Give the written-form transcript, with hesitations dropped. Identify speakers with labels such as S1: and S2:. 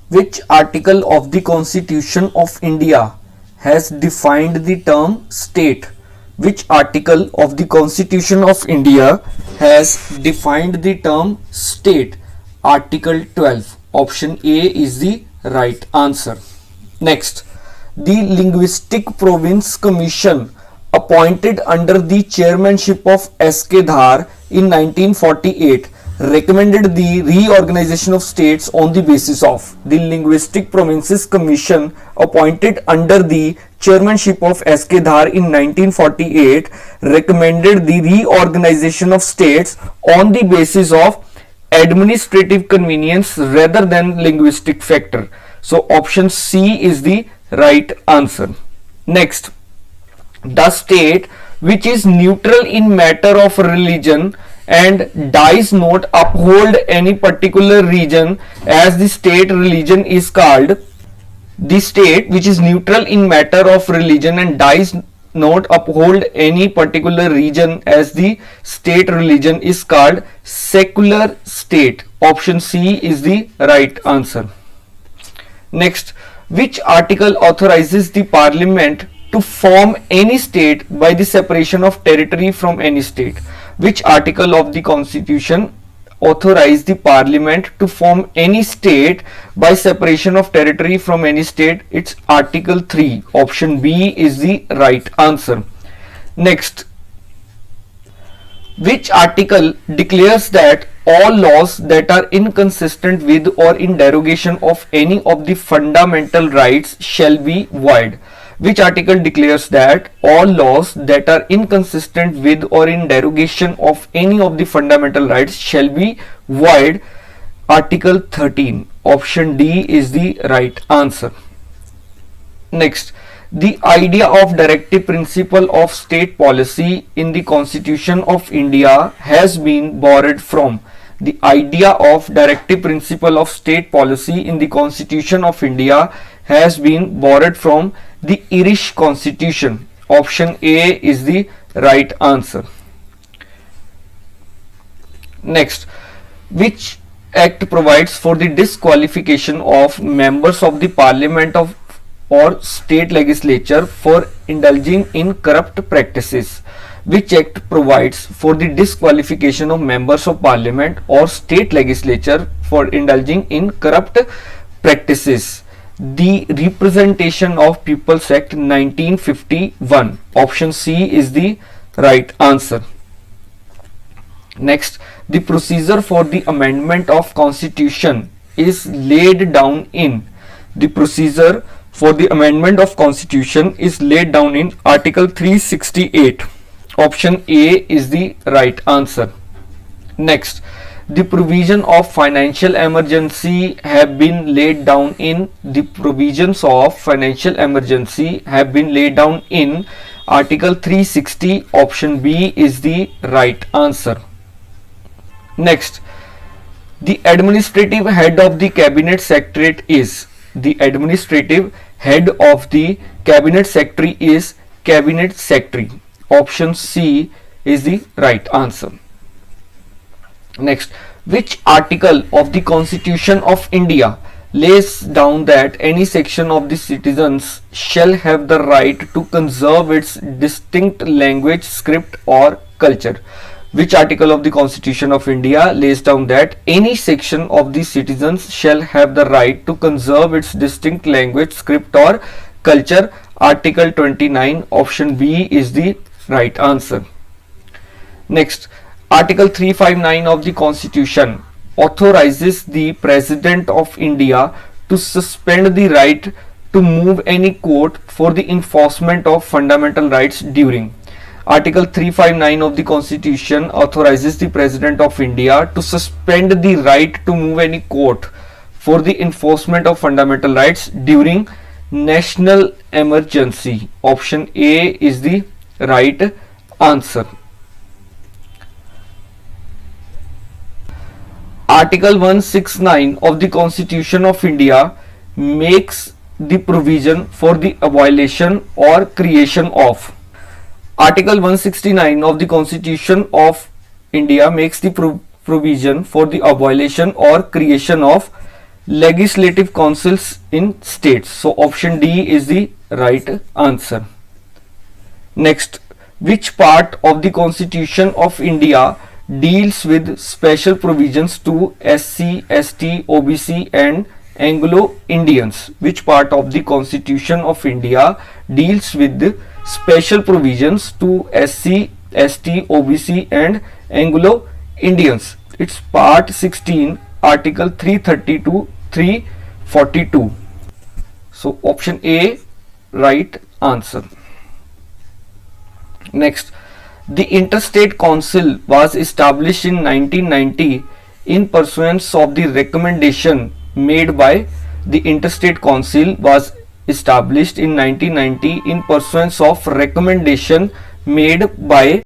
S1: Which article of the Constitution of India has defined the term state? Which article of the Constitution of India has defined the term state? Article 12. Option A is the right answer. Next, the Linguistic Province Commission appointed under the chairmanship of S.K. Dhar in 1948 recommended the reorganization of states on the basis of. The Linguistic Provinces Commission appointed under the chairmanship of S.K. Dhar in 1948 recommended the reorganization of states on the basis of administrative convenience rather than linguistic factor. So option C is the right answer. Next, the state which is neutral in matter of religion and does not uphold any particular region as the state religion is called. The state which is neutral in matter of religion and does not uphold any particular region as the state religion is called secular state. Option C is the right answer. Next, which article authorizes the parliament to form any state by the separation of territory from any state? Which article of the Constitution authorize the parliament to form any state by separation of territory from any state? It's Article 3. Option B is the right answer. Next, which article declares that all laws that are inconsistent with or in derogation of any of the fundamental rights shall be void? Which article declares that all laws that are inconsistent with or in derogation of any of the fundamental rights shall be void? Article 13. Option D is the right answer. Next, the idea of directive principle of state policy in the Constitution of India has been borrowed from. The idea of directive principle of state policy in the Constitution of India has been borrowed from the Irish Constitution. Option A is the right answer. Next, which act provides for the disqualification of members of the parliament of or state legislature for indulging in corrupt practices? Which act provides for the disqualification of members of parliament or state legislature for indulging in corrupt practices? The Representation of Peoples Act 1951. Option C is the right answer. Next, the procedure for the amendment of Constitution is laid down in. The procedure for the amendment of Constitution is laid down in Article 368. Option A is the right answer. Next, the provision of financial emergency have been laid down in. The provisions of financial emergency have been laid down in Article 360. Option B is the right answer. Next, the administrative head of the cabinet secretariat is. The administrative head of the cabinet secretary is cabinet secretary. Option C is the right answer. Next, which article of the Constitution of India lays down that any section of the citizens shall have the right to conserve its distinct language, script or culture? Which article of the Constitution of India lays down that any section of the citizens shall have the right to conserve its distinct language, script or culture? Article 29. Option B is the right answer. Next, Article 359 of the Constitution authorizes the President of India to suspend the right to move any court for the enforcement of fundamental rights during. Article 359 of the Constitution authorizes the President of India to suspend the right to move any court for the enforcement of fundamental rights during national emergency. Option A is the right answer. Article 169 of the Constitution of India makes the provision for the abolition or creation of. Article 169 of the Constitution of India makes the provision for the abolition or creation of legislative councils in states. So option D is the right answer. Next, which part of the Constitution of India deals with special provisions to SC, ST, OBC and Anglo-Indians? Which part of the Constitution of India deals with special provisions to SC, ST, OBC and Anglo-Indians? It's part 16, article 330 to 342. So option A, right answer. Next, the Interstate Council was established in 1990 in pursuance of the recommendation made by the Interstate Council was established in 1990 in pursuance of recommendation made by